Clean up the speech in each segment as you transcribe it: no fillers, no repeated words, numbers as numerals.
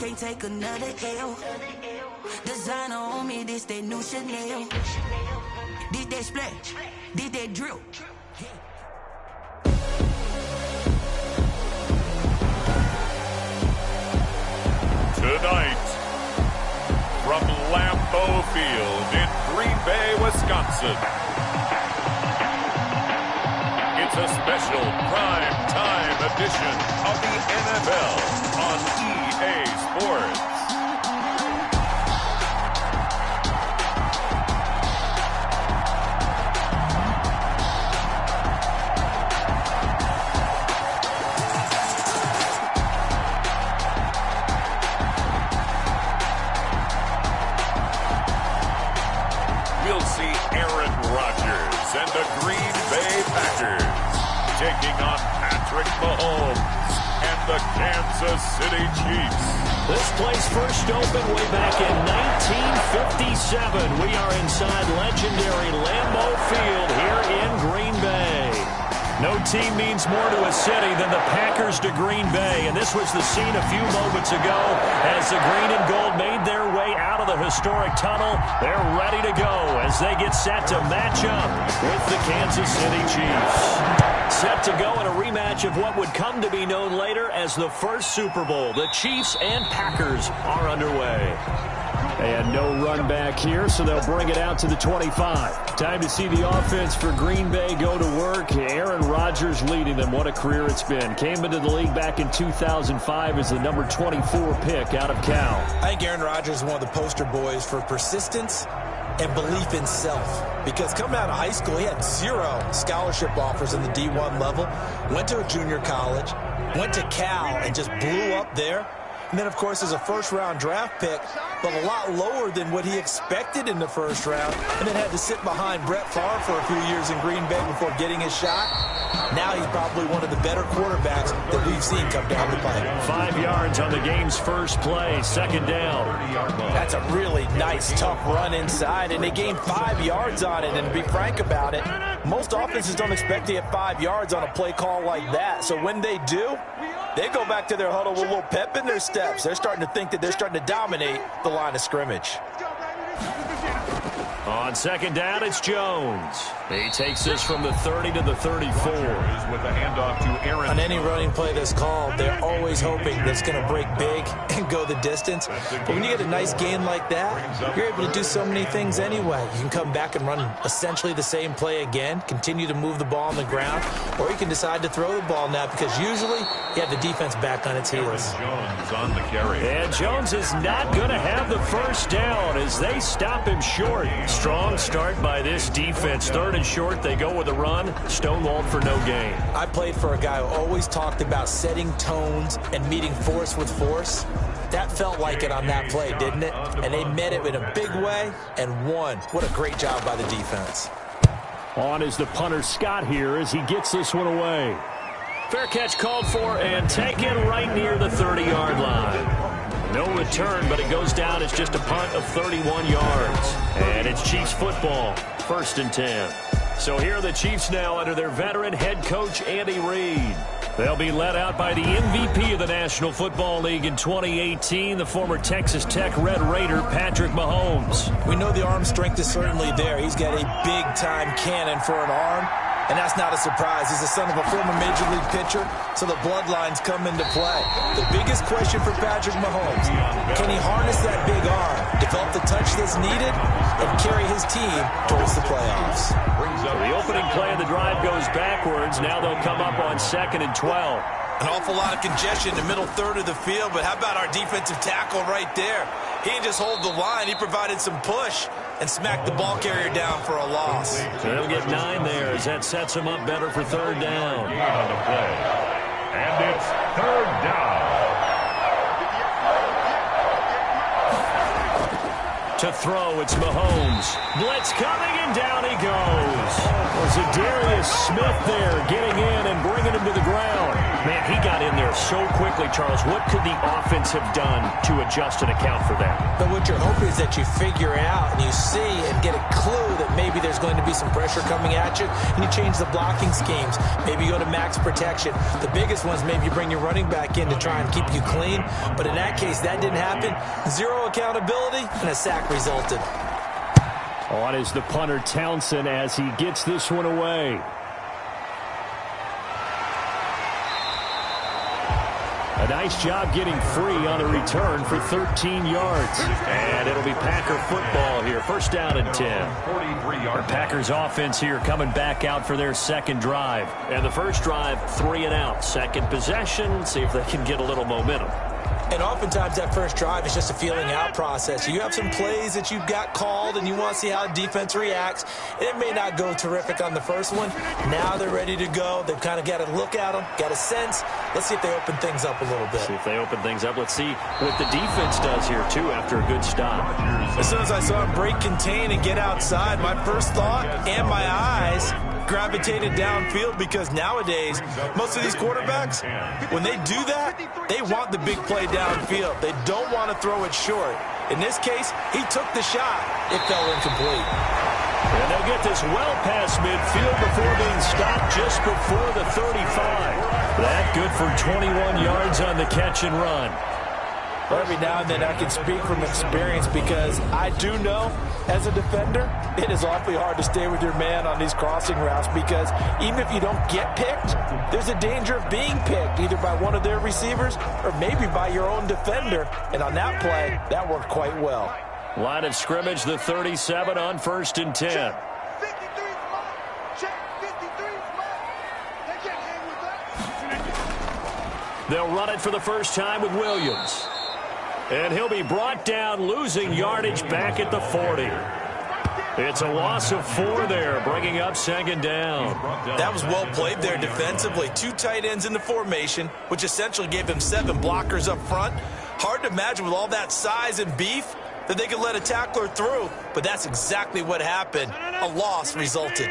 can't take another L. Designer on me, this that new Chanel. Did that splash, did that drill. Tonight, from Lambeau Field in Green Bay, Wisconsin, it's a special prime time edition of the NFL on EA Sports. We'll see Aaron Rodgers and the Green Bay Packers taking on Patrick Mahomes and the Kansas City Chiefs. This place first opened way back in 1957. We are inside legendary Lambeau Field here in Green Bay. No team means more to a city than the Packers to Green Bay, and this was the scene a few moments ago as the green and gold made their way out of the historic tunnel. They're ready to go as they get set to match up with the Kansas City Chiefs. Set to go in a rematch of what would come to be known later as the first Super Bowl. The Chiefs and Packers are underway. And no run back here, so they'll bring it out to the 25. Time to see the offense for Green Bay go to work. Aaron Rodgers leading them. What a career it's been. Came into the league back in 2005 as the number 24 pick out of Cal. I think Aaron Rodgers is one of the poster boys for persistence and belief in self. Because coming out of high school, he had 0 scholarship offers in the D1 level. Went to a junior college, went to Cal, and just blew up there. And then, of course, as a first-round draft pick, but a lot lower than what he expected in the first round, and then had to sit behind Brett Favre for a few years in Green Bay before getting his shot. Now he's probably one of the better quarterbacks that we've seen come down the pipe. 5 yards on the game's first play, second down. That's a really nice, tough run inside, and they gained 5 yards on it. And to be frank about it, most offenses don't expect to get 5 yards on a play call like that. So when they do, they go back to their huddle with a little pep in their steps. They're starting to think that they're starting to dominate the line of scrimmage. On second down, it's Jones. He takes this from the 30 to the 34. With a handoff to Aaron. On any running play that's called, they're always hoping that it's going to break big and go the distance. But when you get a nice gain like that, you're able to do so many things anyway. You can come back and run essentially the same play again, continue to move the ball on the ground, or you can decide to throw the ball now because usually you have the defense back on its heels. Jones on the carry. And Jones is not going to have the first down as they stop him short. Strong start by this defense. Third and short, they go with a run. Stonewalled for no gain. I played for a guy who always talked about setting tones and meeting force with force. That felt like it on that play, didn't it? And they met it in a big way and won. What a great job by the defense. On is the punter Scott here as he gets this one away. Fair catch called for and taken right near the 30-yard line. No return, but it goes down as just a punt of 31 yards. And it's Chiefs football, 1st and 10. So here are the Chiefs now under their veteran head coach, Andy Reid. They'll be led out by the MVP of the National Football League in 2018, the former Texas Tech Red Raider, Patrick Mahomes. We know the arm strength is certainly there. He's got a big-time cannon for an arm. And that's not a surprise. He's the son of a former Major League pitcher, so the bloodlines come into play. The biggest question for Patrick Mahomes, can he harness that big arm, develop the touch that's needed, and carry his team towards the playoffs? The opening play of the drive goes backwards. Now they'll come up on 2nd and 12. An awful lot of congestion in the middle third of the field, but how about our defensive tackle right there? He didn't just hold the line. He provided some push and smacked the ball carrier down for a loss. So they'll get 9 there as that sets him up better for 3rd down. On the play. And it's 3rd down. To throw, it's Mahomes. Blitz coming, and down he goes. Was it Darius Smith there getting in and bringing him to the ground? Man, he got in there so quickly, Charles. What could the offense have done to adjust and account for that? But what you're hoping is that you figure out and you see and get a clue that maybe there's going to be some pressure coming at you, and you change the blocking schemes. Maybe you go to max protection. The biggest ones, maybe you bring your running back in to try and keep you clean. But in that case, that didn't happen. Zero accountability, and a sack resulted. On is the punter, Townsend, as he gets this one away. A nice job getting free on a return for 13 yards. And it'll be Packer football here. First down and 10. The Packers offense here coming back out for their second drive. And the first drive, 3 and out. Second possession, see if they can get a little momentum. And oftentimes that first drive is just a feeling out process. You have some plays that you've got called and you want to see how the defense reacts. It may not go terrific on the first one. Now they're ready to go. They've kind of got to look at them, got a sense. Let's see if they open things up a little bit. See if they open things up. Let's see what the defense does here, too, after a good stop. As soon as I saw him break contain and get outside, my first thought and my eyes gravitated downfield, because nowadays most of these quarterbacks, when they do that, they want the big play downfield. They don't want to throw it short. In this case, he took the shot. It fell incomplete. And they'll get this well past midfield before being stopped just before the 35. That good for 21 yards on the catch and run. Every now and then I can speak from experience, because I do know as a defender it is awfully hard to stay with your man on these crossing routes, because even if you don't get picked, there's a danger of being picked either by one of their receivers or maybe by your own defender. And on that play, that worked quite well. Line of scrimmage, the 37 on 1st and 10. They'll run it for the first time with Williams. And he'll be brought down, losing yardage back at the 40. It's a loss of 4 there, bringing up second down. That was well played there defensively. 2 tight ends in the formation, which essentially gave him 7 blockers up front. Hard to imagine with all that size and beef that they could let a tackler through, but that's exactly what happened. A loss resulted.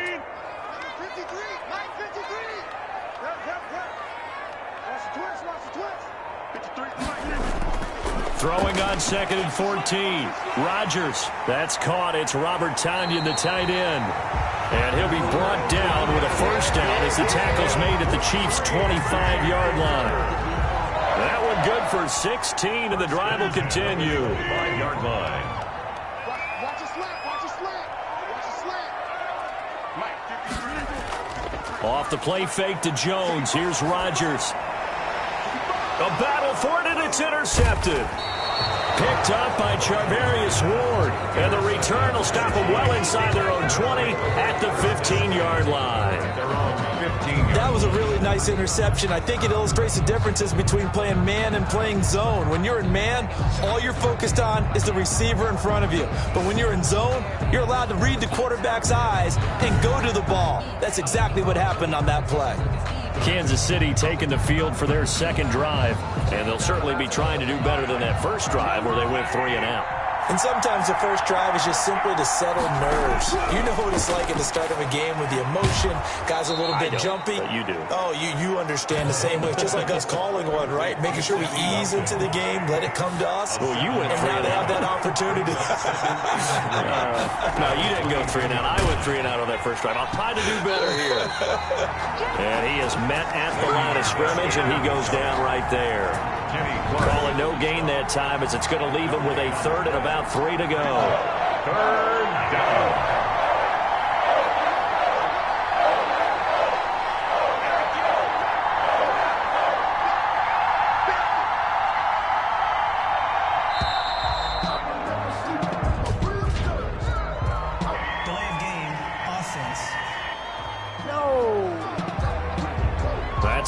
Throwing on 2nd and 14. Rodgers, that's caught. It's Robert Tonyan, the tight end. And he'll be brought down with a first down as the tackle's made at the Chiefs' 25-yard line. That one good for 16, and the drive will continue. 5-yard line. Watch a slant. Off the play fake to Jones. Here's Rodgers. A battle for it, and it's intercepted. Picked up by Charvarius Ward. And the return will stop them well inside their own 20 at the 15-yard line. That was a really nice interception. I think it illustrates the differences between playing man and playing zone. When you're in man, all you're focused on is the receiver in front of you. But when you're in zone, you're allowed to read the quarterback's eyes and go to the ball. That's exactly what happened on that play. Kansas City taking the field for their second drive, and they'll certainly be trying to do better than that first drive where they went 3 and out. And sometimes the first drive is just simply to settle nerves. You know what it's like at the start of a game with the emotion. Guys are a little bit jumpy. But you do. Oh, you understand the same way. It's just like us calling one, right? Making sure we ease into the game, let it come to us. Well, you went and 3 now and they out. have that opportunity. No, you didn't go 3 and out. I went 3 and out on that first drive. I'll try to do better here. And he is met at the line of scrimmage, and he goes down right there. Calling no gain that time, as it's going to leave him with a 3rd and about 3 to go. 3rd down.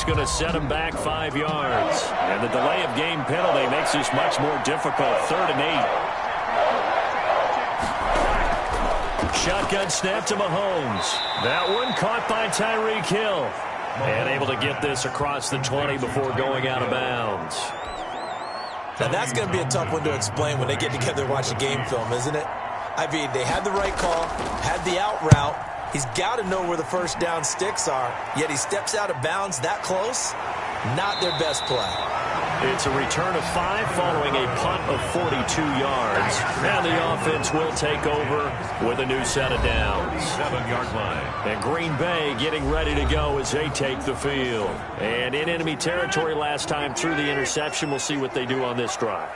Going to set him back 5 yards. And the delay of game penalty makes this much more difficult. 3rd and 8. Shotgun snap to Mahomes. That one caught by Tyreek Hill. And able to get this across the 20 before going out of bounds. Now, that's going to be a tough one to explain when they get together and watch a game film, isn't it? I mean, they had the right call, had the out route. He's got to know where the first down sticks are, yet he steps out of bounds that close. Not their best play. It's a return of 5 following a punt of 42 yards. And the offense will take over with a new set of downs. 7-yard line. And Green Bay getting ready to go as they take the field. And in enemy territory last time through the interception. We'll see what they do on this drive.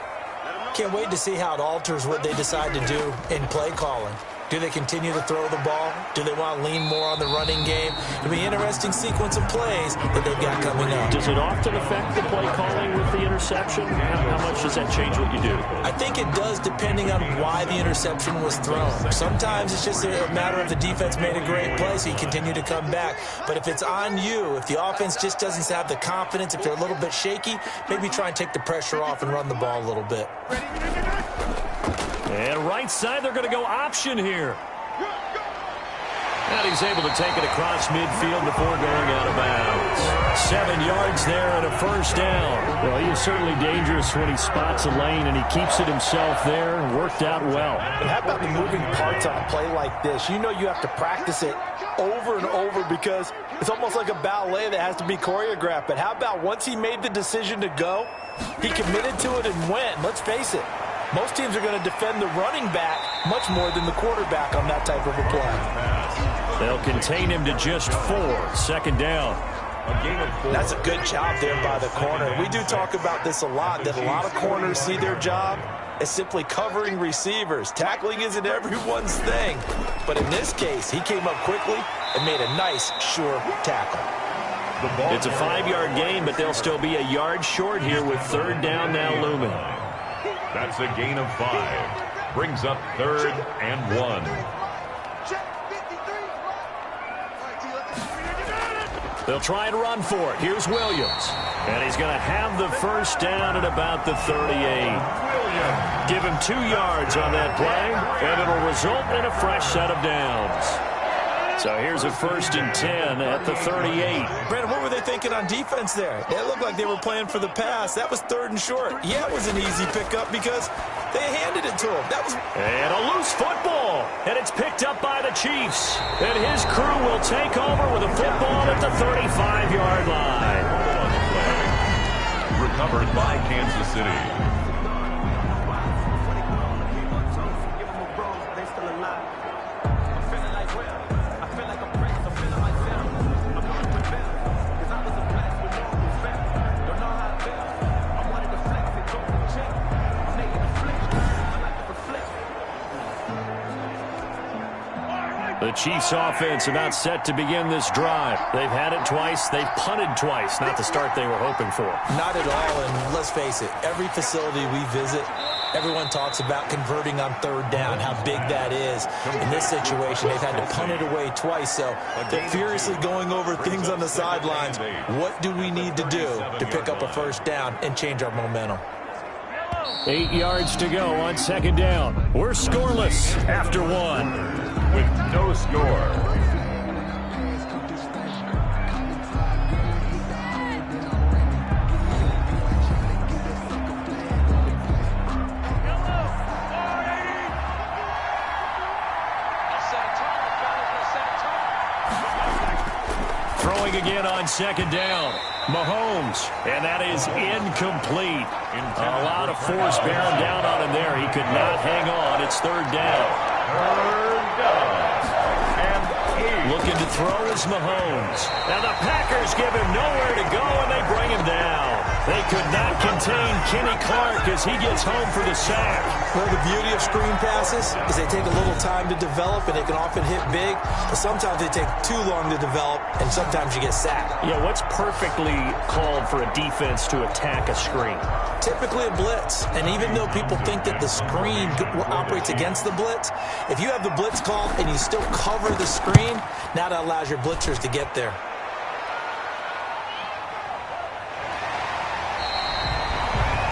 Can't wait to see how it alters what they decide to do in play calling. Do they continue to throw the ball? Do they want to lean more on the running game? It'll be an interesting sequence of plays that they've got coming up. Does it often affect the play calling with the interception? How much does that change what you do? I think it does, depending on why the interception was thrown. Sometimes it's just a matter of the defense made a great play, so you continue to come back. But if it's on you, if the offense just doesn't have the confidence, if they're a little bit shaky, maybe try and take the pressure off and run the ball a little bit. And right side, they're going to go option here. And he's able to take it across midfield before going out of bounds. 7 yards there and a first down. Well, he is certainly dangerous when he spots a lane, and he keeps it himself there. Worked out well. And how about the moving parts on a play like this? You know you have to practice it over and over because it's almost like a ballet that has to be choreographed. But how about once he made the decision to go, he committed to it and went. Let's face it. Most teams are going to defend the running back much more than the quarterback on that type of a play. They'll contain him to just 4. Second down. That's a good job there by the corner. We do talk about this a lot, that a lot of corners see their job as simply covering receivers. Tackling isn't everyone's thing. But in this case, he came up quickly and made a nice, sure tackle. It's a 5-yard gain, but they'll still be a yard short here with third down now looming. That's a gain of 5. Brings up 3rd and 1. They'll try and run for it. Here's Williams. And he's going to have the first down at about the 38. Give him 2 yards on that play, and it'll result in a fresh set of downs. So here's a 1st and 10 at the 38. Brandon, what were they thinking on defense there? It looked like they were playing for the pass. That was 3rd and short. Yeah, it was an easy pickup because they handed it to him. And a loose football. And it's picked up by the Chiefs. And his crew will take over with a football at the 35-yard line. Recovered by Kansas City. The Chiefs offense about set to begin this drive. They've had it twice. They've punted twice. Not the start they were hoping for. Not at all, and let's face it, every facility we visit, everyone talks about converting on 3rd down, how big that is. In this situation, they've had to punt it away twice, so they're furiously going over things on the sidelines. What do we need to do to pick up a first down and change our momentum? 8 yards to go on 2nd down. We're scoreless after 1. With no score. Throwing again on 2nd down. Mahomes, and that is incomplete. A lot of force bearing down on him there. He could not hang on. It's 3rd down. Looking to throw is Mahomes. Now the Packers give him nowhere to go, and they bring him down. They could not contain Kenny Clark as he gets home for the sack. Well, the beauty of screen passes is they take a little time to develop, and they can often hit big. But sometimes they take too long to develop, and sometimes you get sacked. Yeah, what's perfectly called for a defense to attack a screen? Typically a blitz. And even though people think that the screen operates against the blitz, if you have the blitz called and you still cover the screen, now that allows your blitzers to get there.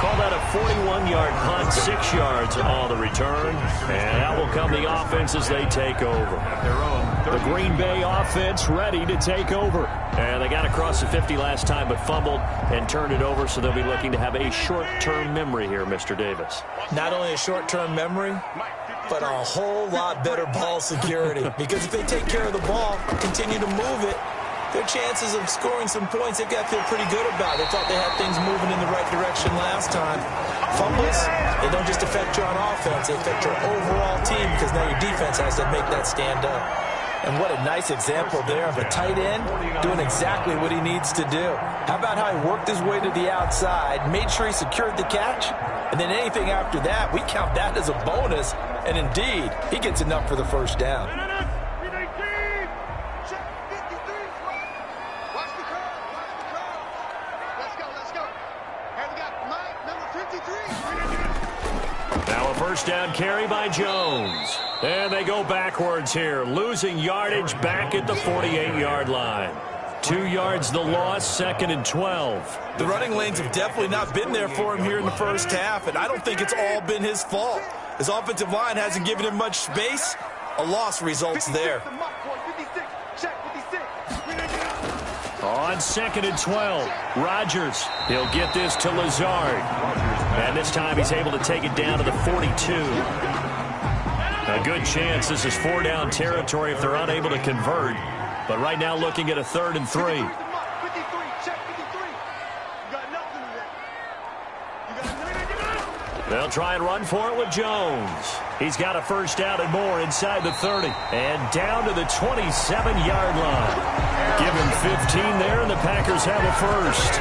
Call that a 41-yard punt 6 yards on the return. And that will come the offense as they take over. The Green Bay offense ready to take over. And they got across the 50 last time but fumbled and turned it over, so they'll be looking to have a short-term memory here, Mr. Davis. Not only a short-term memory, but a whole lot better ball security. Because if they take care of the ball, continue to move it, their chances of scoring some points, they've got to feel pretty good about. They thought they had things moving in the right direction last time. Fumbles, they don't just affect you on offense, they affect your overall team because now your defense has to make that stand up. And what a nice example there of a tight end doing exactly what he needs to do. How about how he worked his way to the outside, made sure he secured the catch, and then anything after that, we count that as a bonus. And indeed, he gets enough for the first down. Now a first down carry by Jones. And they go backwards here, losing yardage back at the 48-yard line. 2 yards the loss, 2nd and 12. The running lanes have definitely not been there for him here in the first half, and I don't think it's all been his fault. His offensive line hasn't given him much space. A loss results there. On 2nd and 12, Rodgers. He'll get this to Lazard. And this time he's able to take it down to the 42. A good chance this is 4-down territory if they're unable to convert. But right now looking at a 3rd and 3. They'll try and run for it with Jones. He's got a first down and more inside the 30. And down to the 27-yard line. Give him 15 there, and the Packers have a first.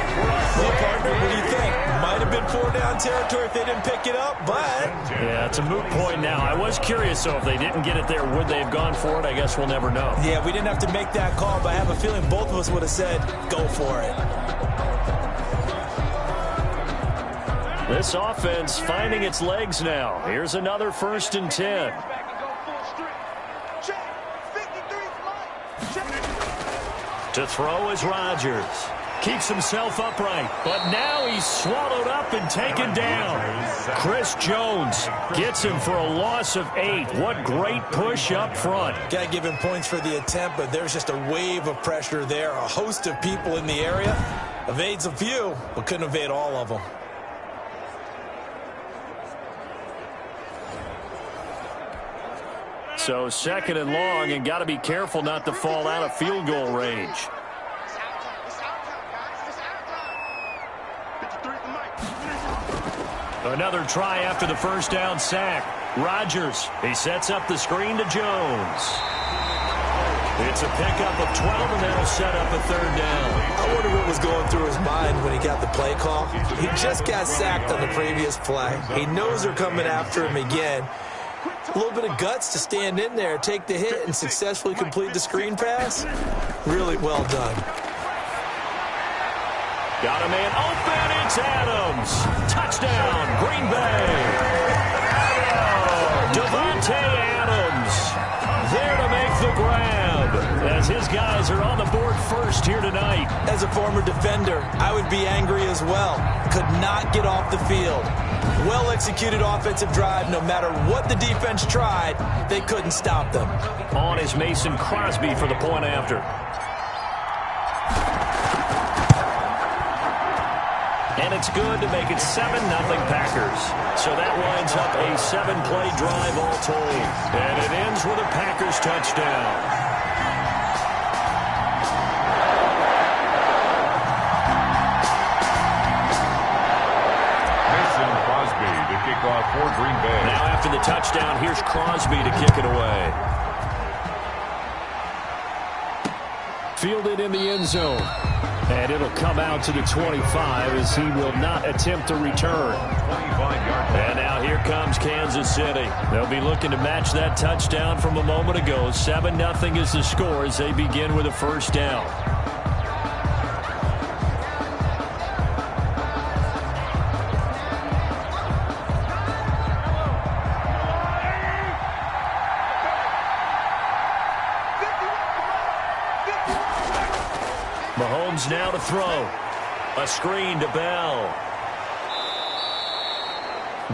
Well, partner, what do you think? Might have been 4-down territory if they didn't pick it up, but... Yeah, it's a moot point now. I was curious, so if they didn't get it there, would they have gone for it? I guess we'll never know. Yeah, we didn't have to make that call, but I have a feeling both of us would have said, go for it. This offense finding its legs now. Here's another 1st and 10. To throw is Rodgers. Keeps himself upright, but now he's swallowed up and taken down. Chris Jones gets him for a loss of 8. What great push up front. Got to give him points for the attempt, but there's just a wave of pressure there. A host of people in the area. Evades a few, but couldn't evade all of them. So 2nd and long, and got to be careful not to fall out of field goal range. Another try after the first down sack. Rodgers, he sets up the screen to Jones. It's a pickup of 12, and that'll set up a 3rd down. I wonder what was going through his mind when he got the play call. He just got sacked on the previous play. He knows they're coming after him again. A little bit of guts to stand in there, take the hit, and successfully complete the screen pass. Really well done. Got a man open. It's Adams. Touchdown, Green Bay. Davante Adams there to make the grab as his guys are on the board first here tonight. As a former defender, I would be angry as well. Could not get off the field. Well-executed offensive drive. No matter what the defense tried, they couldn't stop them. On is Mason Crosby for the point after. And it's good to make it 7-0 Packers. So that winds up a 7-play drive all told. And it ends with a Packers touchdown. For Green Bay. Now after the touchdown, here's Crosby to kick it away. Fielded in the end zone. And it'll come out to the 25 as he will not attempt to return. And now here comes Kansas City. They'll be looking to match that touchdown from a moment ago. 7-0 is the score as they begin with a first down. Mahomes now to throw. A screen to Bell.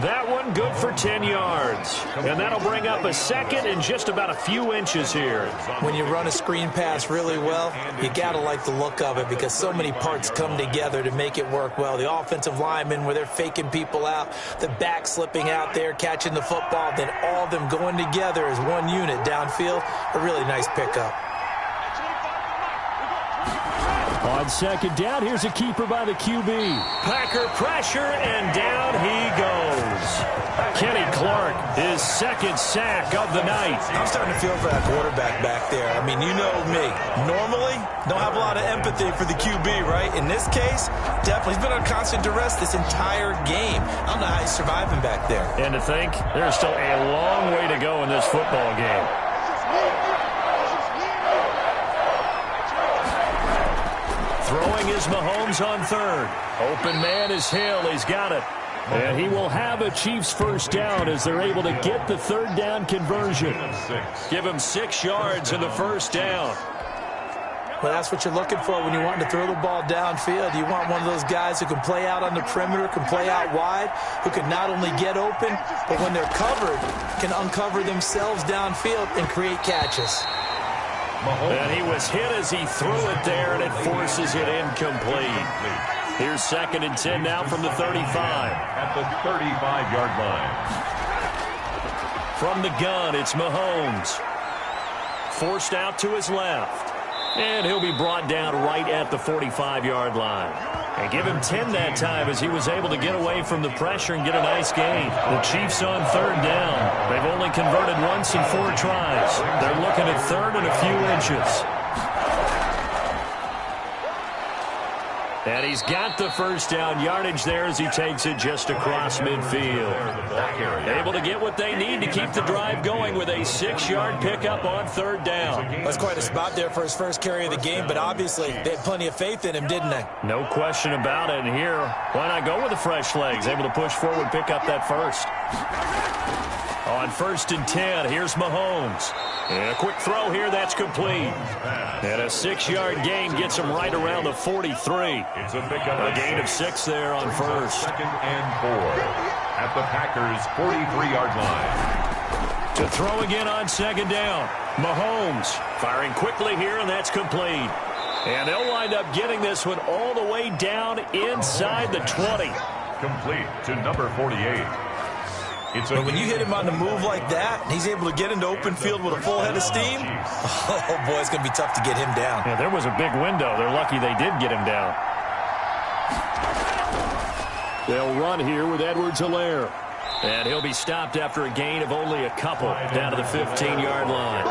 That one good for 10 yards. And that'll bring up a second and just about a few inches here. When you run a screen pass really well, you got to like the look of it because so many parts come together to make it work well. The offensive linemen where they're faking people out, the back slipping out there, catching the football, then all of them going together as one unit downfield. A really nice pickup. On second down, here's a keeper by the QB. Packer pressure, and down he goes. Kenny Clark, his second sack of the night. I'm starting to feel for that quarterback back there. I mean, you know me. Normally, don't have a lot of empathy for the QB, right? In this case, definitely. He's been on constant duress this entire game. I don't know how he's surviving back there. And to think, there's still a long way to go in this football game. Throwing is Mahomes on third. Open man is Hill. He's got it. And he will have a Chiefs first down as they're able to get the third down conversion. Give him 6 yards in the first down. Well, that's what you're looking for when you want to throw the ball downfield. You want one of those guys who can play out on the perimeter, can play out wide, who can not only get open, but when they're covered, can uncover themselves downfield and create catches. And he was hit as he threw it there, and it forces it incomplete. Here's 2nd and 10 now from the 35. At the 35-yard line. From the gun, it's Mahomes. Forced out to his left. And he'll be brought down right at the 45-yard line. And give him 10 that time as he was able to get away from the pressure and get a nice gain. The Chiefs on third down. They've only converted once in 4 tries. They're looking at third and a few inches. And he's got the first down yardage there as he takes it just across midfield. Able to get what they need to keep the drive going with a 6-yard pickup on third down. That's quite a spot there for his first carry of the game, but obviously they had plenty of faith in him, didn't they? No question about it. And here, why not go with the fresh legs? Able to push forward, pick up that first. On 1st and 10, here's Mahomes. And a quick throw here, that's complete. And a 6-yard gain gets him right around the 43. It's a pickup. A gain of 6 there on first. 2nd and 4 at the Packers' 43-yard line. To throw again on 2nd down. Mahomes firing quickly here, and that's complete. And they'll wind up getting this one all the way down inside the 20. Complete to number 48. But when you hit him on the move like that, and he's able to get into open field with a full head of steam, oh, boy, it's going to be tough to get him down. Yeah, there was a big window. They're lucky they did get him down. They'll run here with Edwards-Helaire. And he'll be stopped after a gain of only a couple down to the 15-yard line.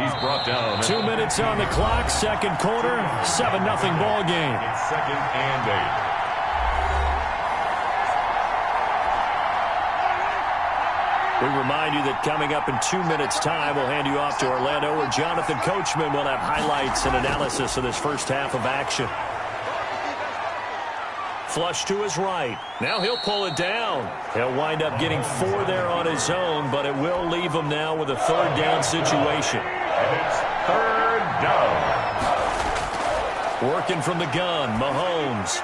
He's brought down. 2 minutes on the clock, second quarter, 7-0 ball game. It's 2nd and 8. We remind you that coming up in 2 minutes' time, we'll hand you off to Orlando, where Jonathan Coachman will have highlights and analysis of this first half of action. Flush to his right. Now he'll pull it down. He'll wind up getting 4 there on his own, but it will leave him now with a third down situation. And it's 3rd down. Working from the gun, Mahomes.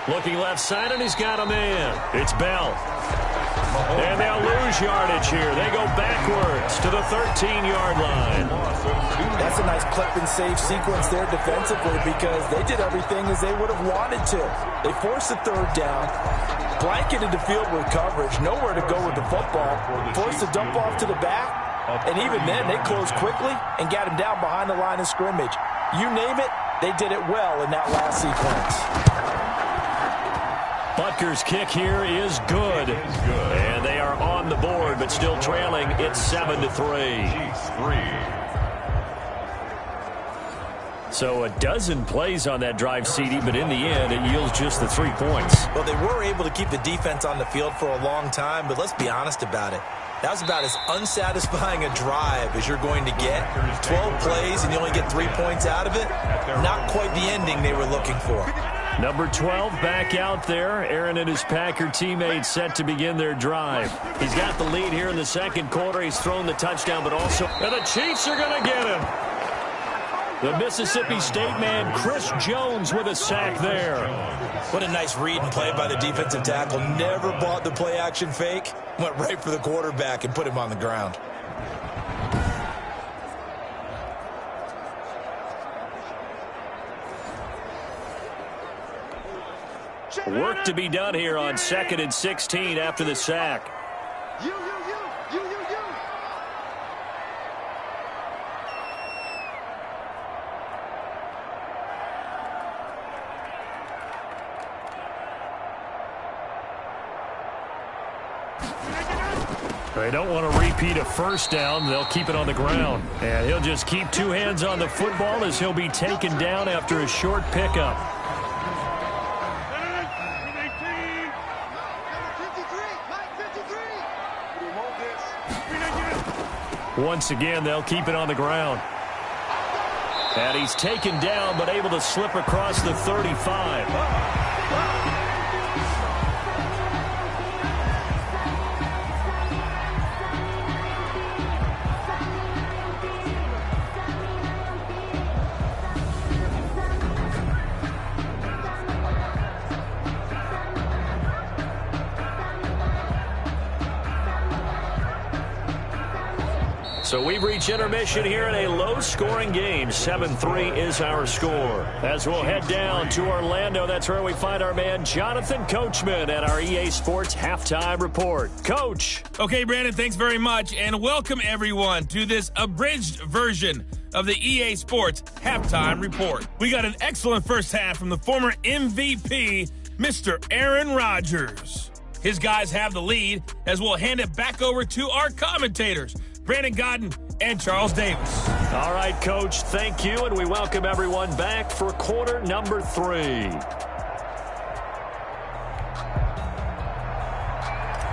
Looking left side, and he's got a man. It's Bell. And they'll lose yardage here. They go backwards to the 13-yard line. That's a nice clip and save sequence there defensively because they did everything as they would have wanted to. They forced the third down, blanketed the field with coverage, nowhere to go with the football, forced the dump off to the back, and even then they closed quickly and got him down behind the line of scrimmage. You name it, they did it well in that last sequence. Butker's kick here is good. And they are on the board, but still trailing. It's 7-3. So a dozen plays on that drive, CD, but in the end, it yields just the 3 points. Well, they were able to keep the defense on the field for a long time, but let's be honest about it. That was about as unsatisfying a drive as you're going to get. 12 plays and you only get 3 points out of it. Not quite the ending they were looking for. Number 12 back out there. Aaron and his Packer teammates set to begin their drive. He's got the lead here in the second quarter. He's thrown the touchdown, but also... And the Chiefs are going to get him. The Mississippi State man, Chris Jones, with a sack there. What a nice read and play by the defensive tackle. Never bought the play-action fake. Went right for the quarterback and put him on the ground. Work to be done here on 2nd and 16 after the sack. You. They don't want to repeat a first down. They'll keep it on the ground. And he'll just keep two hands on the football as he'll be taken down after a short pickup. Once again, they'll keep it on the ground. And he's taken down, but able to slip across the 35. So we've reached intermission here in a low-scoring game. 7-3 is our score. As we'll head down to Orlando, that's where we find our man Jonathan Coachman at our EA Sports Halftime Report. Coach. Okay, Brandon, thanks very much, and welcome everyone to this abridged version of the EA Sports Halftime Report. We got an excellent first half from the former MVP, Mr. Aaron Rodgers. His guys have the lead as we'll hand it back over to our commentators, Brandon Godden and Charles Davis. All right, Coach, thank you, and we welcome everyone back for quarter number 3.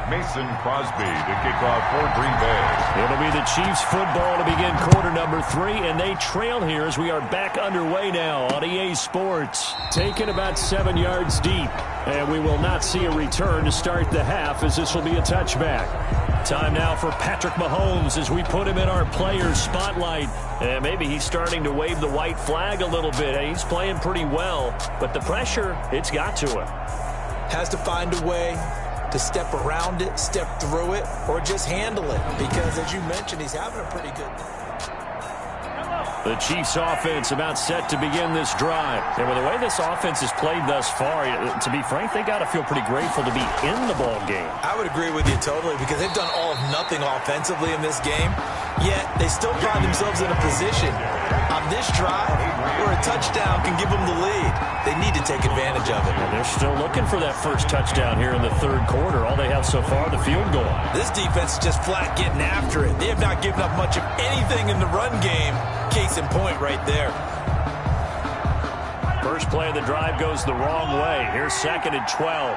Mason Crosby to kick off for Green Bay. It'll be the Chiefs football to begin quarter number 3, and they trail here as we are back underway now on EA Sports. Taken about 7 yards deep, and we will not see a return to start the half as this will be a touchback. Time now for Patrick Mahomes as we put him in our players' spotlight. And maybe he's starting to wave the white flag a little bit. He's playing pretty well, but the pressure, it's got to him. Has to find a way to step around it, step through it, or just handle it. Because, as you mentioned, he's having a pretty good day. The Chiefs offense about set to begin this drive. And with the way this offense has played thus far, to be frank, they got to feel pretty grateful to be in the ball game. I would agree with you totally because they've done all of nothing offensively in this game, yet they still find themselves in a position on this drive where a touchdown can give them the lead. They need to take advantage of it. And they're still looking for that first touchdown here in the third quarter. All they have so far, the field goal. This defense is just flat getting after it. They have not given up much of anything in the run game. Case in point right there. First play of the drive goes the wrong way. Here's 2nd and 12.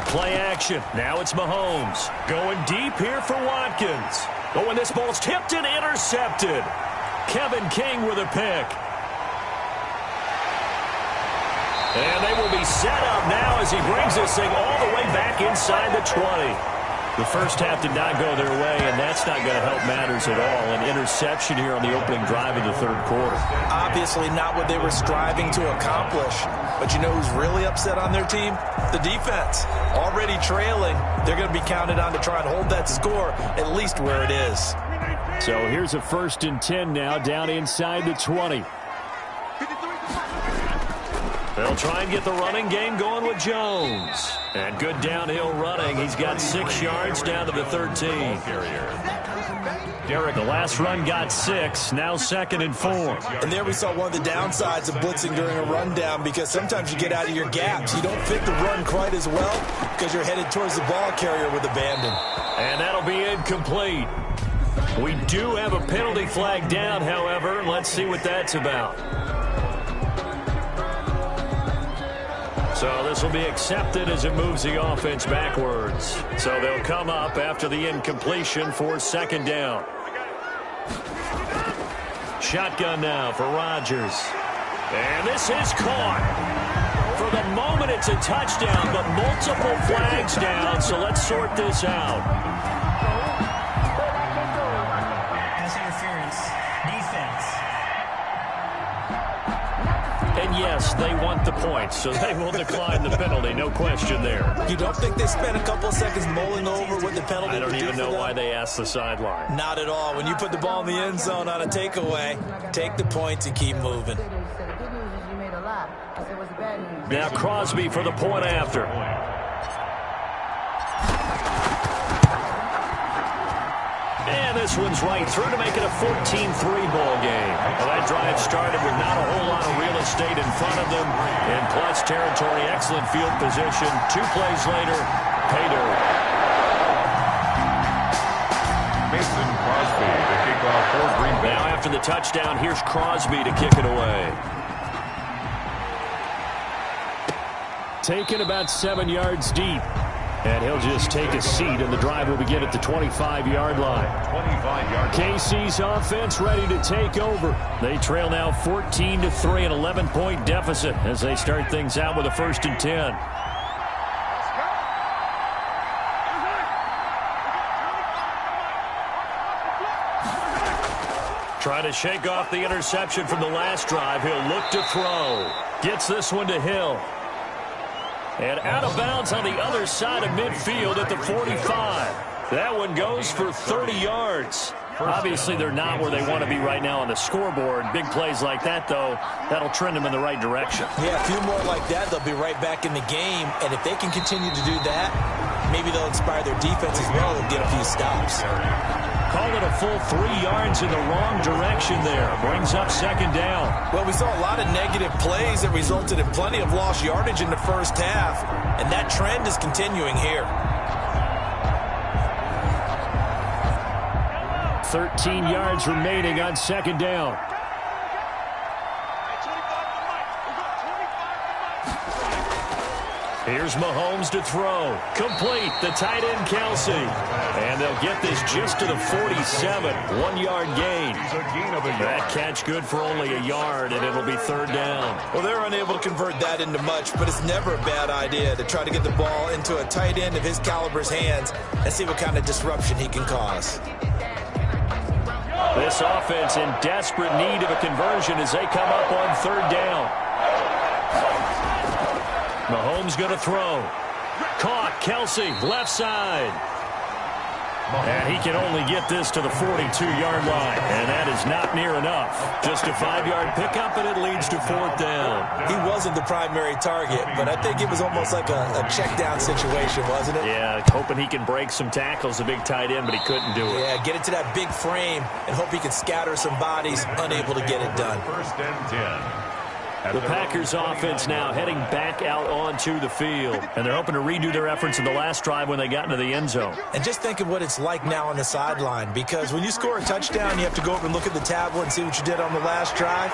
Play action. Now it's Mahomes. Going deep here for Watkins. Oh, and this ball's tipped and intercepted. Kevin King with a pick. And they will be set up now as he brings this thing all the way back inside the 20. The first half did not go their way, and that's not going to help matters at all. An interception here on the opening drive of the third quarter. Obviously not what they were striving to accomplish. But you know who's really upset on their team? The defense. Already trailing. They're going to be counted on to try and hold that score at least where it is. So here's a 1st and 10 now down inside the 20. They'll try and get the running game going with Jones. And good downhill running. He's got 6 yards down to the 13. Derek, the last run got 6. Now 2nd and 4. And there we saw one of the downsides of blitzing during a rundown because sometimes you get out of your gaps. You don't fit the run quite as well because you're headed towards the ball carrier with abandon. And that'll be incomplete. We do have a penalty flag down, however. Let's see what that's about. So this will be accepted as it moves the offense backwards. So they'll come up after the incompletion for 2nd down. Shotgun now for Rodgers. And this is caught. For the moment, it's a touchdown, but multiple flags down, so let's sort this out. Pass interference. defense. And yes, they want the points, so they will decline the penalty. No question there. You don't think they spent a couple of seconds mulling over what the penalty I don't would do even for know them? why they asked the sideline. Not at all. When you put the ball in the end zone on a takeaway, take the points and keep moving. Now Crosby for the point after. And this one's right through to make it a 14-3 ball game. Well, that drive started with not a whole lot of real estate in front of them. In plus territory, excellent field position. 2 plays later, pay dirt. Mason Crosby, the kickoff for Green Bay. Now after the touchdown, here's Crosby to kick it away. Taken about 7 yards deep. And he'll just take a seat, and the drive will begin at the 25-yard line. 25-yard line. KC's offense ready to take over. They trail now 14-3, an 11-point deficit as they start things out with a 1st and 10. Trying to shake off the interception from the last drive. He'll look to throw. Gets this one to Hill. And out of bounds on the other side of midfield at the 45. That one goes for 30 yards. Obviously, they're not where they want to be right now on the scoreboard. Big plays like that, though, that'll trend them in the right direction. Yeah, a few more like that, they'll be right back in the game. And if they can continue to do that, maybe they'll inspire their defense as well and get a few stops. Call it a full 3 yards in the wrong direction there. Brings up 2nd down. Well, we saw a lot of negative plays that resulted in plenty of lost yardage in the first half, and that trend is continuing here. 13 yards remaining on 2nd down. Here's Mahomes to throw. Complete. The tight end, Kelsey. And they'll get this just to the 47. 1-yard gain. That catch good for only a yard, and it'll be 3rd down. Well, they're unable to convert that into much, but it's never a bad idea to try to get the ball into a tight end of his caliber's hands and see what kind of disruption he can cause. This offense in desperate need of a conversion as they come up on 3rd down. Mahomes going to throw. Caught. Kelsey, left side. And he can only get this to the 42-yard line. And that is not near enough. Just a 5-yard pickup, and it leads to 4th down. He wasn't the primary target, but I think it was almost like a check-down situation, wasn't it? Yeah, hoping he can break some tackles, a big tight end, but he couldn't do it. Yeah, get it to that big frame and hope he can scatter some bodies, unable to get it done. 1st and 10. The Packers offense now heading back out onto the field. And they're hoping to redo their efforts in the last drive when they got into the end zone. And just think of what it's like now on the sideline, because when you score a touchdown, you have to go over and look at the tablet and see what you did on the last drive.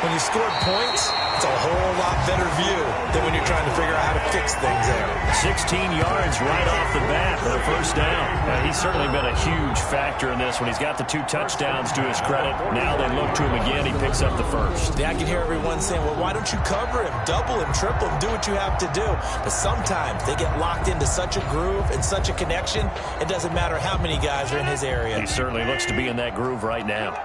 When you scored points, it's a whole lot better view than when you're trying to figure out how to fix things there. 16 yards right off the bat for the 1st down. He's certainly been a huge factor in this when he's got the 2 touchdowns to his credit. Now they look to him again. He picks up the 1st. Yeah, I can hear everyone saying, well, why don't you cover him, double him, triple him, do what you have to do. But sometimes they get locked into such a groove and such a connection, it doesn't matter how many guys are in his area. He certainly looks to be in that groove right now.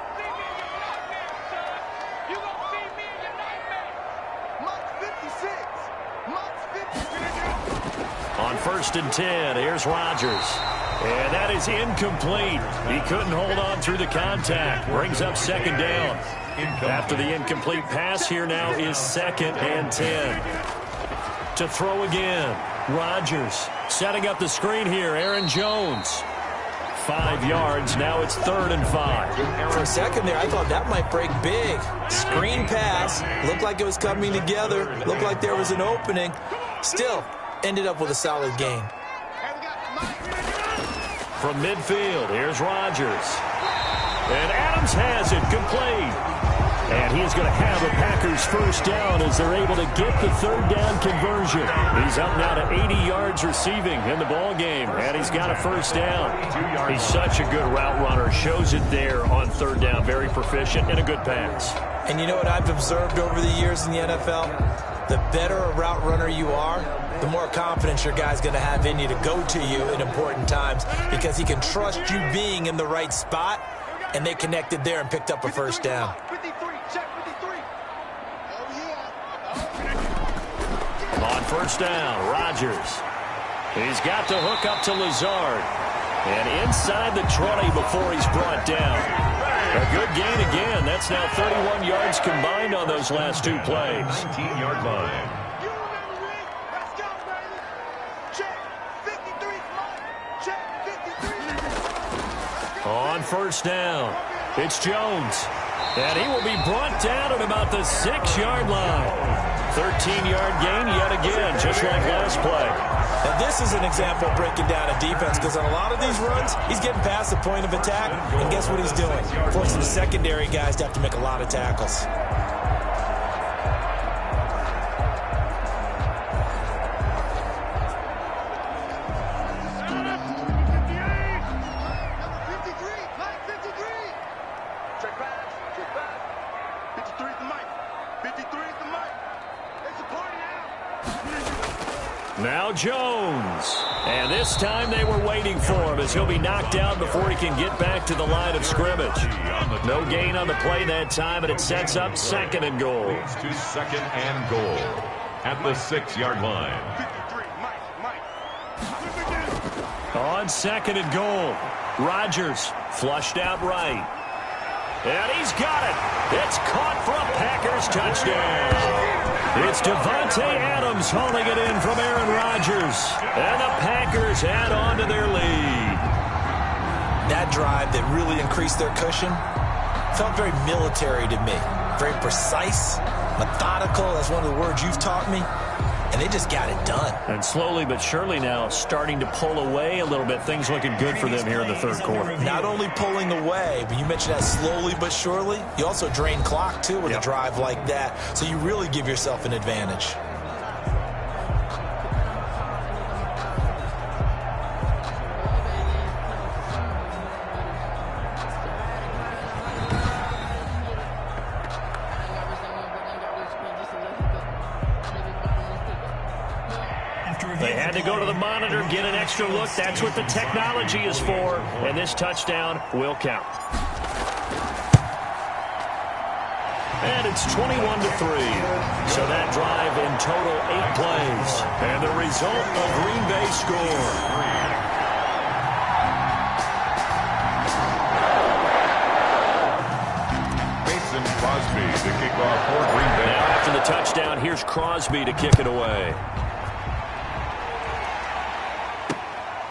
On 1st and 10, here's Rodgers. And that is incomplete. He couldn't hold on through the contact. Brings up 2nd down. After the incomplete pass, here now is 2nd and 10. To throw again, Rodgers setting up the screen here. Aaron Jones. 5 yards. Now it's 3rd and 5. For a second there, I thought that might break big. Screen pass. Looked like it was coming together. Looked like there was an opening. Still, ended up with a solid gain. From midfield, here's Rodgers. And Adams has it, complete. And he's going to have a Packers 1st down as they're able to get the 3rd down conversion. He's up now to 80 yards receiving in the ball game, and he's got a 1st down. He's such a good route runner. Shows it there on 3rd down. Very proficient and a good pass. And you know what I've observed over the years in the NFL? The better a route runner you are, the more confidence your guy's going to have in you to go to you in important times, because he can trust you being in the right spot and they connected there and picked up a first down. 53, check 53. Oh, yeah. On first down, Rodgers. He's got the hook up to Lazard. And inside the 20 before he's brought down. A good gain again. That's now 31 yards combined on those last two plays. 19-yard line. You remember me? Let's go, baby. Check 53, Mike. Check 53. On first down, it's Jones. And he will be brought down at about the 6-yard line. 13-yard gain yet again, just like last play. And this is an example of breaking down a defense, because on a lot of these runs, he's getting past the point of attack, and guess what he's doing? Forcing the secondary guys to have to make a lot of tackles. Check back. 53 is the mic. 53 is the mic. It's a party now. Now Jones. And this time they were waiting for him as he'll be knocked down before he can get back to the line of scrimmage. No gain on the play that time, and it sets up 2nd and goal. Leads to 2nd and goal at the 6-yard line. 53, Mike. On 2nd and goal, Rodgers flushed out right. And he's got it. It's caught for a Packers touchdown. It's Devontae Adams hauling it in from Aaron Rodgers. And the Packers add on to their lead. That drive that really increased their cushion felt very military to me. Very precise, methodical. That's one of the words you've taught me. And they just got it done. And slowly but surely now starting to pull away a little bit. Things looking good for them here in the third quarter. Not only pulling away, but you mentioned that slowly but surely. You also drain clock, too, with a drive like that. So you really give yourself an advantage. They had to go to the monitor, get an extra look. That's what the technology is for. And this touchdown will count. And it's 21-3. So that drive in total 8 plays. And the result, a Green Bay score. Mason Crosby to kick off for Green Bay. Now after the touchdown, here's Crosby to kick it away.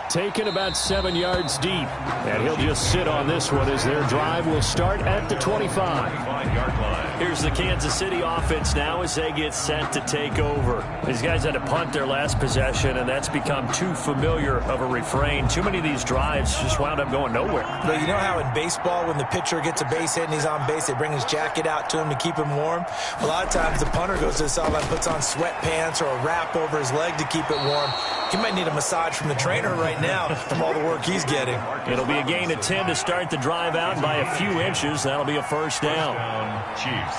Taken about 7 yards deep. And he'll just sit on this one as their drive will start at the 25-yard line. Here's the Kansas City offense now as they get set to take over. These guys had to punt their last possession, and that's become too familiar of a refrain. Too many of these drives just wound up going nowhere. But you know how in baseball, when the pitcher gets a base hit and he's on base, they bring his jacket out to him to keep him warm? A lot of times the punter goes to the sideline, puts on sweatpants or a wrap over his leg to keep it warm. He might need a massage from the trainer right now from all the work he's getting. It'll be a gain of 10 to start the drive out by a few inches. That'll be a first down. Chiefs.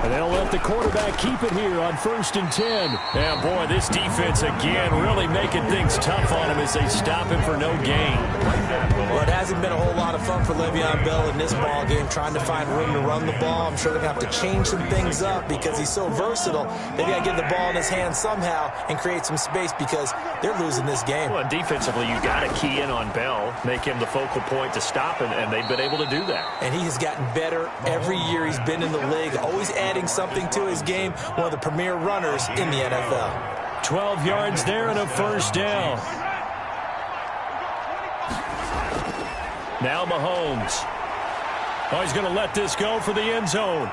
And they'll let the quarterback keep it here on 1st and 10. Yeah, boy, this defense again really making things tough on him as they stop him for no gain. Well, it hasn't been a whole lot of fun for Le'Veon Bell in this ball game, trying to find room to run the ball. I'm sure they're going to have to change some things up because he's so versatile. They got to get the ball in his hands somehow and create some space because they're losing this game. Well, defensively, you got to key in on Bell, make him the focal point to stop him, and they've been able to do that. And he has gotten better every year he's been in the league, always adding something to his game, one of the premier runners in the NFL. 12 yards there and a first down. Now Mahomes. Oh, he's going to let this go for the end zone.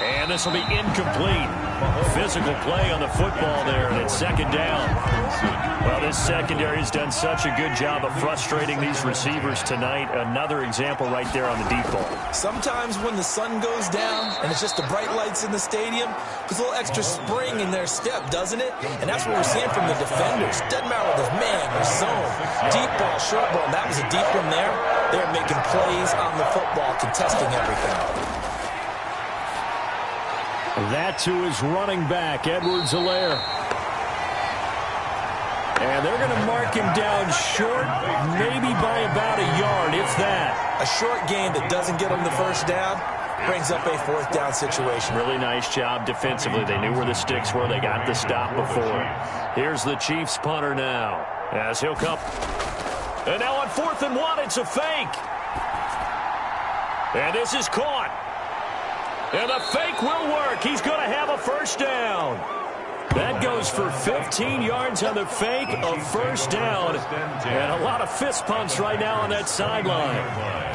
And this will be incomplete. Physical play on the football there, and it's 2nd down. Well, this secondary has done such a good job of frustrating these receivers tonight. Another example right there on the deep ball. Sometimes when the sun goes down and it's just the bright lights in the stadium, there's a little extra spring in their step, doesn't it? And that's what we're seeing from the defenders. Doesn't matter whether it's man or zone. Deep ball, short ball, and that was a deep one there. They're making plays on the football, contesting everything. That to his running back, Edwards-Helaire. And they're going to mark him down short, maybe by about a yard, if that. A short gain that doesn't get them the first down brings up a fourth down situation. Really nice job defensively. They knew where the sticks were. They got the stop before. Here's the Chiefs punter now as he'll come. And now on 4th and 1, it's a fake. And this is caught. And the fake will work. He's going to have a first down. That goes for 15 yards on the fake, a first down. And a lot of fist pumps right now on that sideline.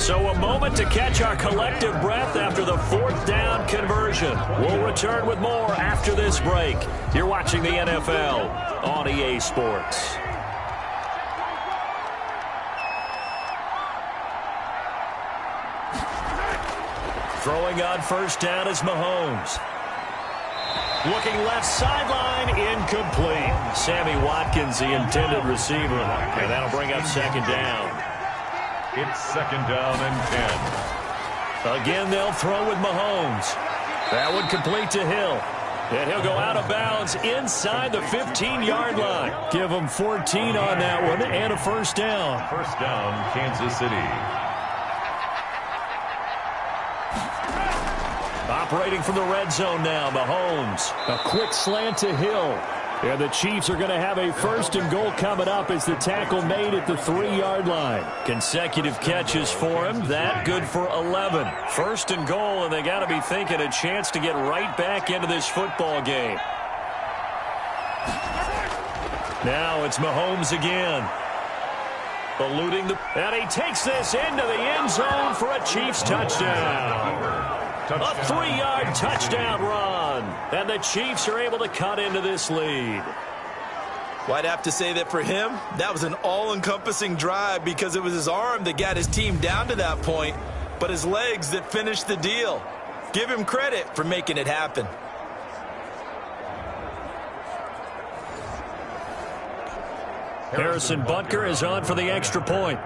So a moment to catch our collective breath after the 4th down conversion. We'll return with more after this break. You're watching the NFL on EA Sports. Throwing on first down is Mahomes. Looking left sideline, incomplete. Sammy Watkins, the intended receiver. And that'll bring up second down. It's second down and 10. Again, they'll throw with Mahomes. That one complete to Hill. And he'll go out of bounds inside the 15-yard line. Give him 14 on that one and a first down. First down, Kansas City. Operating from the red zone now, Mahomes. A quick slant to Hill. And the Chiefs are going to have a first and goal coming up as the tackle made at the 3-yard line. Consecutive catches for him. That good for 11. First and goal, and they got to be thinking a chance to get right back into this football game. Now it's Mahomes again. Eluding the... And he takes this into the end zone for a Chiefs touchdown. A 3-yard touchdown run. And the Chiefs are able to cut into this lead. Well, I'd have to say that for him, that was an all-encompassing drive because it was his arm that got his team down to that point, but his legs that finished the deal. Give him credit for making it happen. Harrison Butker is on for the extra point.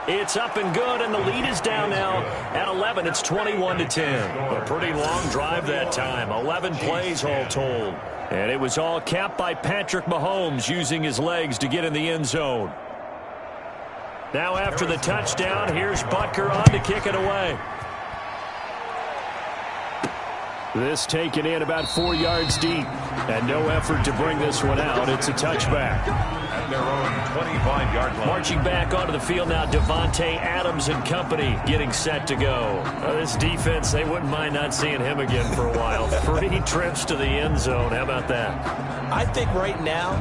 It's up and good, and the lead is down now at 11. It's 21-10. A pretty long drive that time. 11 plays all told. And it was all capped by Patrick Mahomes using his legs to get in the end zone. Now after the touchdown, here's Butker on to kick it away. This taken in about 4 yards deep. And no effort to bring this one out. It's a touchback. At their own 25-yard line. Marching back onto the field now, Devontae Adams and company getting set to go. This defense, they wouldn't mind not seeing him again for a while. 3 trips to the end zone. How about that? I think right now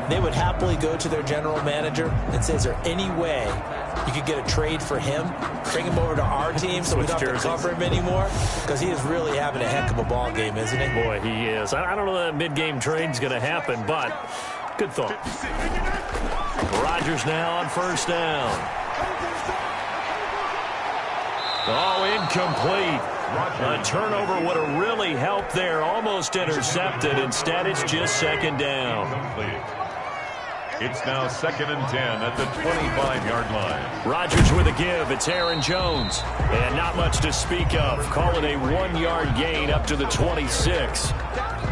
they would happily go to their general manager and say, is there any way you could get a trade for him, bring him over to our team so we don't have to cover him anymore? Because he is really having a heck of a ball game, isn't he? Boy, he is. I don't know that mid-game trade's going to happen, but good thought. Rodgers now on first down. Oh, incomplete. A turnover would have really helped there. Almost intercepted. Instead, it's just second down. It's now second and 10 at the 25-yard line. Rodgers with a give. It's Aaron Jones. And not much to speak of. Call it a 1-yard gain up to the 26.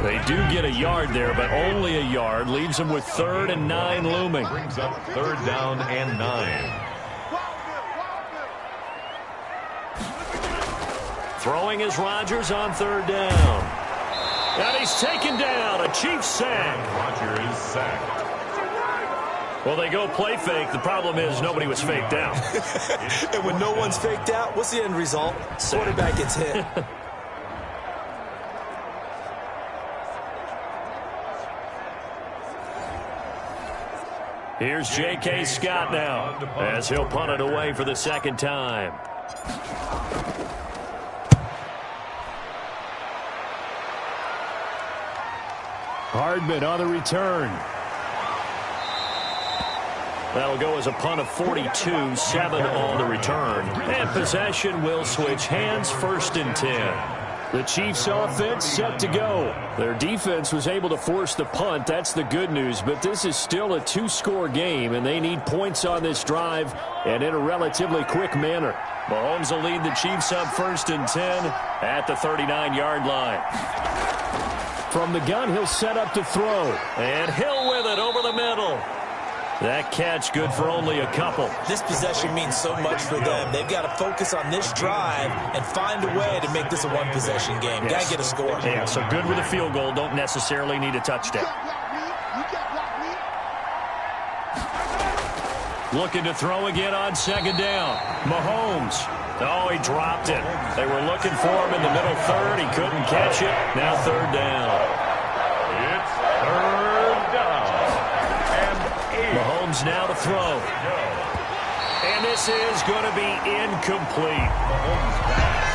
They do get a yard there, but only a yard. Leaves them with 3rd and 9 looming. Brings up 3rd down and 9. Throwing is Rodgers on 3rd down. And he's taken down. A Chiefs sack. Rodgers sacked. Well, they go play fake. The problem is nobody was faked out. And when no one's faked out, what's the end result? Quarterback gets hit. Here's J.K. Scott now as he'll punt it away for the second time. Hardman on the return. That'll go as a punt of 42, 7 on the return. And possession will switch hands, 1st and 10. The Chiefs offense set to go. Their defense was able to force the punt. That's the good news. But this is still a two-score game, and they need points on this drive and in a relatively quick manner. Mahomes will lead the Chiefs up 1st and 10 at the 39-yard line. From the gun, he'll set up to throw. And Hill with it over the middle. That catch good for only a couple. This possession means so much for them. They've got to focus on this drive and find a way to make this a one-possession game. Got to get a score. Yeah, so good with a field goal. Don't necessarily need a touchdown. Looking to throw again on 2nd down. Mahomes. Oh, he dropped it. They were looking for him in the middle third. He couldn't catch it. Now 3rd down. It's 3rd down. Mahomes now to throw. And this is going to be incomplete. Mahomes pass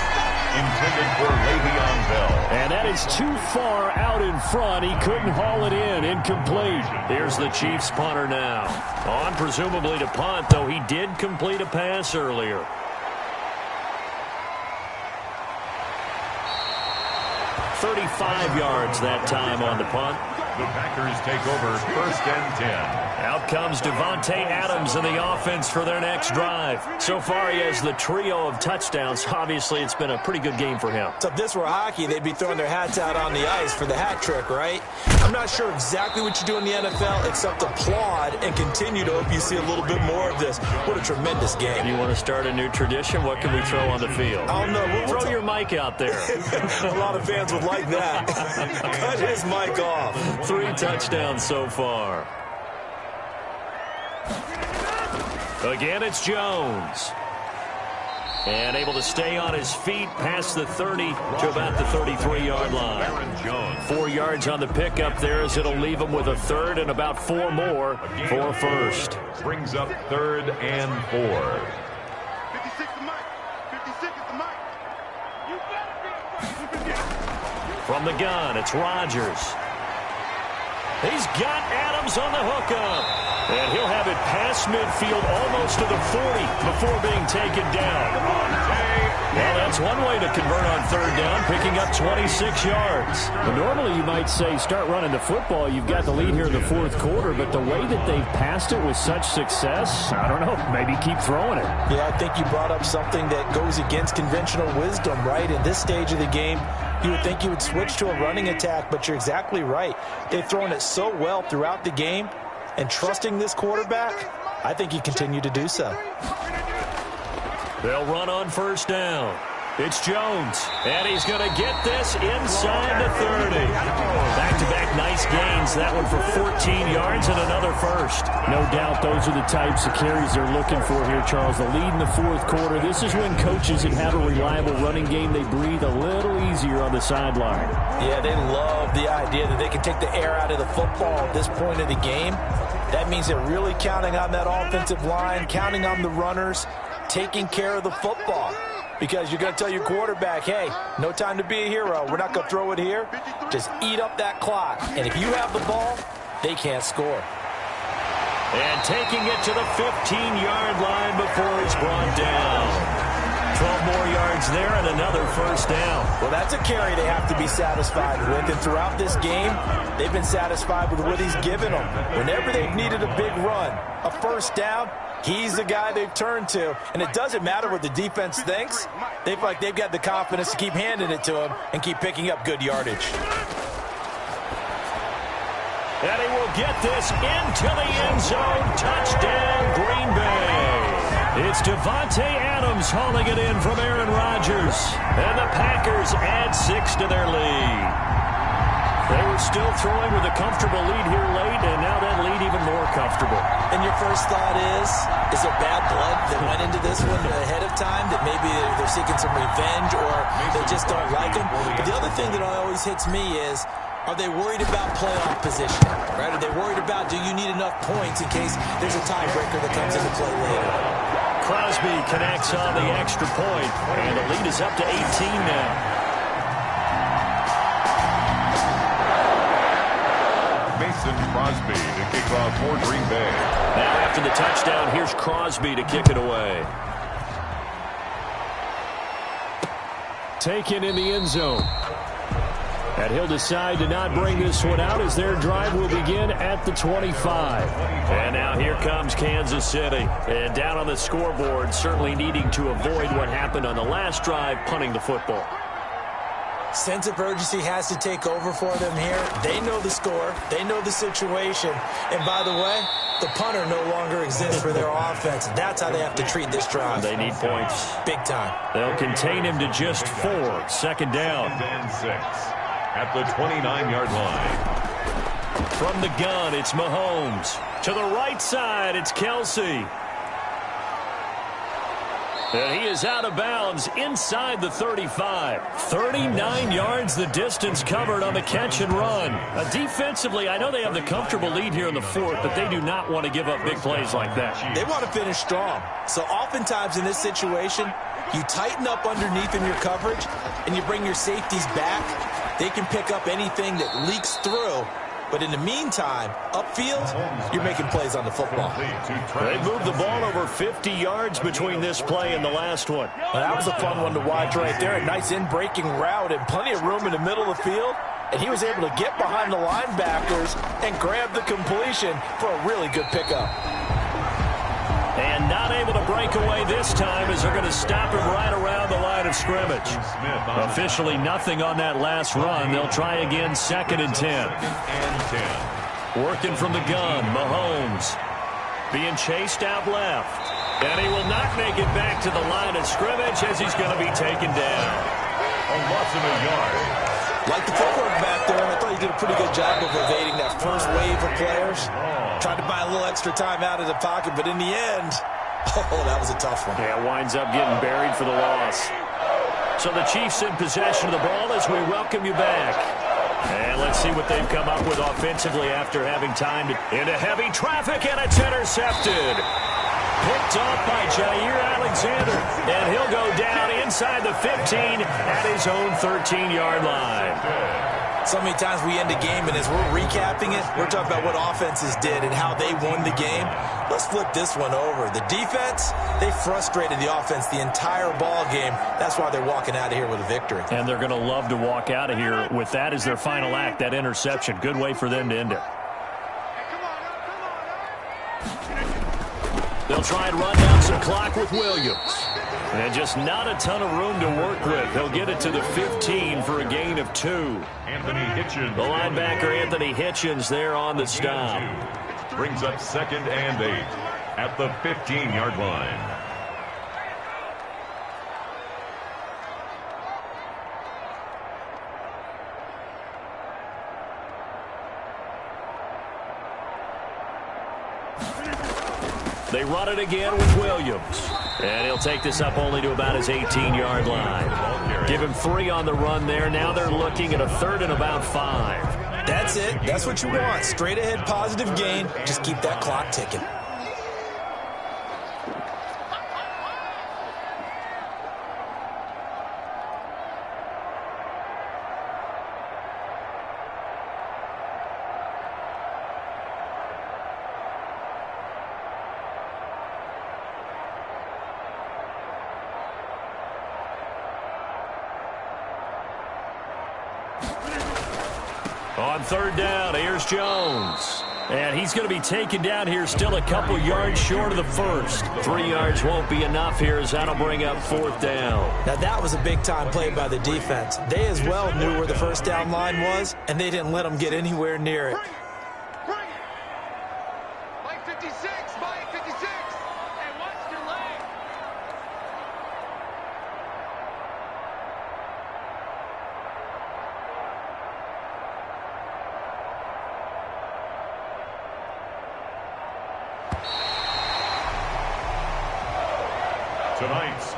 intended for Le'Veon Bell. And that is too far out in front. He couldn't haul it in. Incomplete. Here's the Chiefs punter now. On presumably to punt, though he did complete a pass earlier. .35 yards that time on the punt. The Packers take over 1st and 10. Out comes Davante Adams in the offense for their next drive. So far, he has the trio of touchdowns. Obviously, it's been a pretty good game for him. So if this were hockey, they'd be throwing their hats out on the ice for the hat trick, right? I'm not sure exactly what you do in the NFL except applaud and continue to hope you see a little bit more of this. What a tremendous game. You want to start a new tradition? What can we throw on the field? I don't know. Throw your mic out there. A lot of fans would like that. Cut his mic off. 3 touchdowns so far. Again, it's Jones. And able to stay on his feet past the 30 to about the 33-yard line. Aaron Jones. 4 yards on the pickup there as it'll leave him with a 3rd and about 4 more for 1st. Brings up 3rd and 4. 56 to Mike. 56 to Mike. From the gun, it's Rodgers. He's got Adams on the hookup. And he'll have it past midfield almost to the 40 before being taken down. Well, that's one way to convert on 3rd down, picking up 26 yards. Well, normally you might say start running the football. You've got the lead here in the 4th quarter, but the way that they've passed it with such success, I don't know, maybe keep throwing it. Yeah, I think you brought up something that goes against conventional wisdom, right? In this stage of the game, you would think you would switch to a running attack, but you're exactly right. They've thrown it so well throughout the game, and trusting this quarterback, I think you continue to do so. They'll run on 1st down. It's Jones, and he's going to get this inside the 30. Back-to-back nice gains. That one for 14 yards and another 1st. No doubt those are the types of carries they're looking for here, Charles. The lead in the 4th quarter. This is when coaches that have a reliable running game, they breathe a little easier on the sideline. Yeah, they love the idea that they can take the air out of the football at this point of the game. That means they're really counting on that offensive line, counting on the runners, taking care of the football. Because you're going to tell your quarterback, hey, no time to be a hero. We're not going to throw it here. Just eat up that clock. And if you have the ball, they can't score. And taking it to the 15-yard line before he's brought down. 12 more yards there and another 1st down. Well, that's a carry they have to be satisfied with. And throughout this game, they've been satisfied with what he's given them. Whenever they've needed a big run, a 1st down, he's the guy they've turned to. And it doesn't matter what the defense thinks. They feel like they've got the confidence to keep handing it to him and keep picking up good yardage. And he will get this into the end zone. Touchdown, Green Bay. It's Davante Adams hauling it in from Aaron Rodgers. And the Packers add 6 to their lead. They were still throwing with a comfortable lead here late, and now that lead even more comfortable. And your first thought is there bad blood that went into this one ahead of time, that maybe they're seeking some revenge or they just don't like him? But the other thing that always hits me is, are they worried about playoff positioning? Right? Are they worried about, do you need enough points in case there's a tiebreaker that comes into play later? Crosby connects on the extra point, and the lead is up to 18 now. Mason Crosby to kick off for Green Bay. Now after the touchdown, here's Crosby to kick it away. taken in the end zone. And he'll decide to not bring this one out as their drive will begin at the 25. And now here comes Kansas City. And down on the scoreboard, certainly needing to avoid what happened on the last drive, punting the football. Sense of urgency has to take over for them here. They know the score. They know the situation. And by the way, the punter no longer exists for their offense. That's how they have to treat this drive. They need points. Big time. They'll contain him to just 4. Second down. And 6 at the 29-yard line. From the gun, it's Mahomes. To the right side, it's Kelsey. And he is out of bounds inside the 35. 39 yards the distance covered on the catch and run. Defensively, I know they have the comfortable lead here in the fourth, but they do not want to give up big plays like that. They want to finish strong. So oftentimes in this situation, you tighten up underneath in your coverage, and you bring your safeties back. They can pick up anything that leaks through. But in the meantime, upfield, you're making plays on the football. They moved the ball over 50 yards between this play and the last one. Well, that was a fun one to watch right there. A nice in-breaking route and plenty of room in the middle of the field. And he was able to get behind the linebackers and grab the completion for a really good pickup. And not able to break away this time as they're going to stop him right around the line of scrimmage. Officially nothing on that last run. They'll try again, 2nd and 10. Working from the gun, Mahomes. Being chased out left. And he will not make it back to the line of scrimmage as he's going to be taken down. A loss of a yard. Like the footwork back there, I thought he did a pretty good job of evading that first wave of players. Tried to buy a little extra time out of the pocket, but in the end, oh, that was a tough one. Yeah, winds up getting buried for the loss. So the Chiefs in possession of the ball as we welcome you back. And let's see what they've come up with offensively after having time into heavy traffic, and it's intercepted. Picked off by Jair Alexander, and he'll go down inside the 15 at his own 13-yard line. So many times we end a game, and as we're recapping it, we're talking about what offenses did and how they won the game. Let's flip this one over. The defense, they frustrated the offense the entire ball game. That's why they're walking out of here with a victory. And they're going to love to walk out of here with that as their final act, that interception. Good way for them to end it. They'll try and run down some clock with Williams. And just not a ton of room to work with. He'll get it to the 15 for a gain of 2. Anthony Hitchens. The linebacker, Anthony Hitchens, there on the stop. Brings up 2nd and 8 at the 15-yard line. They run it again with Williams. And he'll take this up only to about his 18-yard line. Give him 3 on the run there. Now they're looking at a 3rd and about 5. That's it. That's what you want. Straight ahead positive gain. Just keep that clock ticking. On 3rd down, here's Jones. And he's going to be taken down here still a couple yards short of the first. 3 yards won't be enough here as that'll bring up 4th down. Now that was a big-time play by the defense. They as well knew where the first down line was, and they didn't let them get anywhere near it. Mike 56, Mike 56. And watch your leg.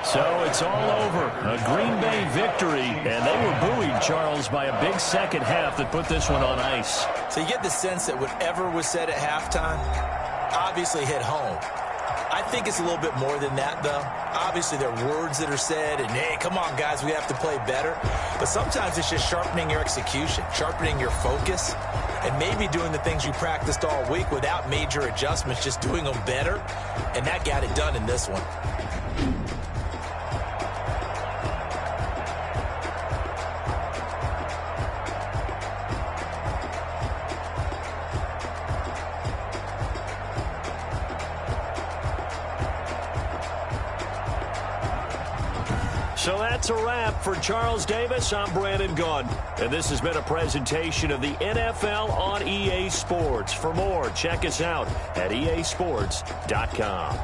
So it's all over. A Green Bay victory, and they were buoyed, Charles, by a big second half that put this one on ice. So you get the sense that whatever was said at halftime obviously hit home. I think it's a little bit more than that, though. Obviously, there are words that are said, and, hey, come on, guys, we have to play better. But sometimes it's just sharpening your execution, sharpening your focus, and maybe doing the things you practiced all week without major adjustments, just doing them better. And that got it done in this one. So that's a wrap. For Charles Davis, I'm Brandon Gaudin. And this has been a presentation of the NFL on EA Sports. For more, check us out at easports.com.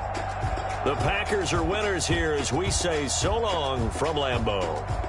The Packers are winners here as we say so long from Lambeau.